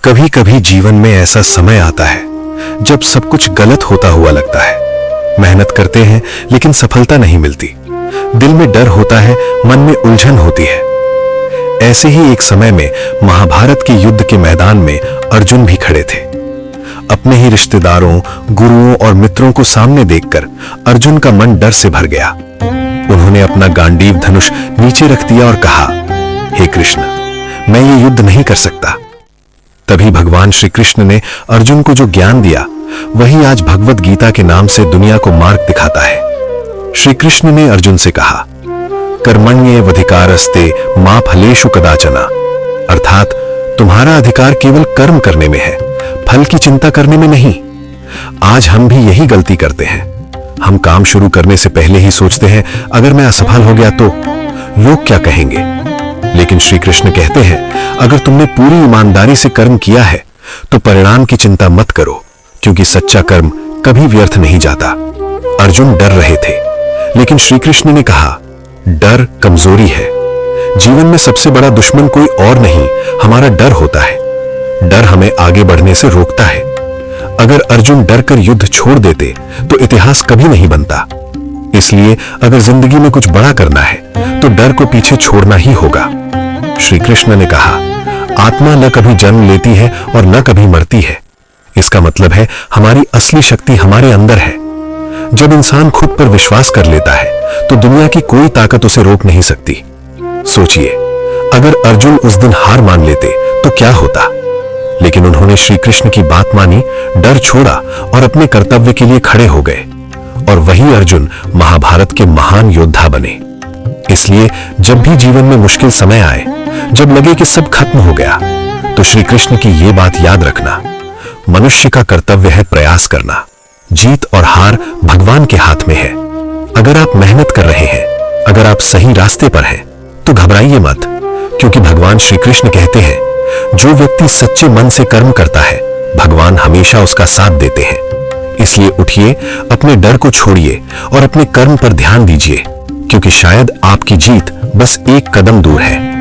कभी कभी जीवन में ऐसा समय आता है जब सब कुछ गलत होता हुआ लगता है। मेहनत करते हैं लेकिन सफलता नहीं मिलती। दिल में डर होता है, मन में उलझन होती है। ऐसे ही एक समय में महाभारत के युद्ध के मैदान में अर्जुन भी खड़े थे। अपने ही रिश्तेदारों, गुरुओं और मित्रों को सामने देखकर अर्जुन का मन डर से भर गया। उन्होंने अपना गांडीव धनुष नीचे रख दिया और कहा, हे कृष्ण, मैं ये युद्ध नहीं कर सकता। तभी भगवान श्री कृष्ण ने अर्जुन को जो ज्ञान दिया वही आज भगवत गीता के नाम से दुनिया को मार्ग दिखाता है। श्री कृष्ण ने अर्जुन से कहा, कर्मण्येवाधिकारस्ते मा फलेषु कदाचन, अर्थात तुम्हारा अधिकार केवल कर्म करने में है, फल की चिंता करने में नहीं। आज हम भी यही गलती करते हैं। हम काम शुरू करने से पहले ही सोचते हैं, अगर मैं असफल हो गया तो लोग क्या कहेंगे। लेकिन श्री कृष्ण कहते हैं, अगर तुमने पूरी ईमानदारी से कर्म किया है तो परिणाम की चिंता मत करो, क्योंकि सच्चा कर्म कभी व्यर्थ नहीं जाता। अर्जुन डर रहे थे, लेकिन श्री कृष्ण ने कहा, डर कमजोरी है। जीवन में सबसे बड़ा दुश्मन कोई और नहीं, हमारा डर होता है। डर हमें आगे बढ़ने से रोकता है। अगर अर्जुन डर कर युद्ध छोड़ देते तो इतिहास कभी नहीं बनता। इसलिए अगर जिंदगी में कुछ बड़ा करना है तो डर को पीछे छोड़ना ही होगा। श्री कृष्ण ने कहा, आत्मा न कभी जन्म लेती है और न कभी मरती है। इसका मतलब है हमारी असली शक्ति हमारे अंदर है। जब इंसान खुद पर विश्वास कर लेता है तो दुनिया की कोई ताकत उसे रोक नहीं सकती। सोचिए, अगर अर्जुन उस दिन हार मान लेते तो क्या होता। लेकिन उन्होंने श्री कृष्ण की बात मानी, डर छोड़ा और अपने कर्तव्य के लिए खड़े हो गए। और वही अर्जुन महाभारत के महान योद्धा बने। इसलिए जब भी जीवन में मुश्किल समय आए, जब लगे कि सब खत्म हो गया, तो श्री कृष्ण की ये बात याद रखना, मनुष्य का कर्तव्य है प्रयास करना। जीत और हार भगवान के हाथ में है। अगर आप मेहनत कर रहे हैं, अगर आप सही रास्ते पर हैं, तो घबराइए मत, क्योंकि भगवान श्री कृष्ण कहते हैं, जो व्यक्ति सच्चे मन से कर्म करता है, भगवान हमेशा उसका साथ देते हैं। इसलिए उठिए, अपने डर को छोड़िए और अपने कर्म पर ध्यान दीजिए, क्योंकि शायद आपकी जीत बस एक कदम दूर है।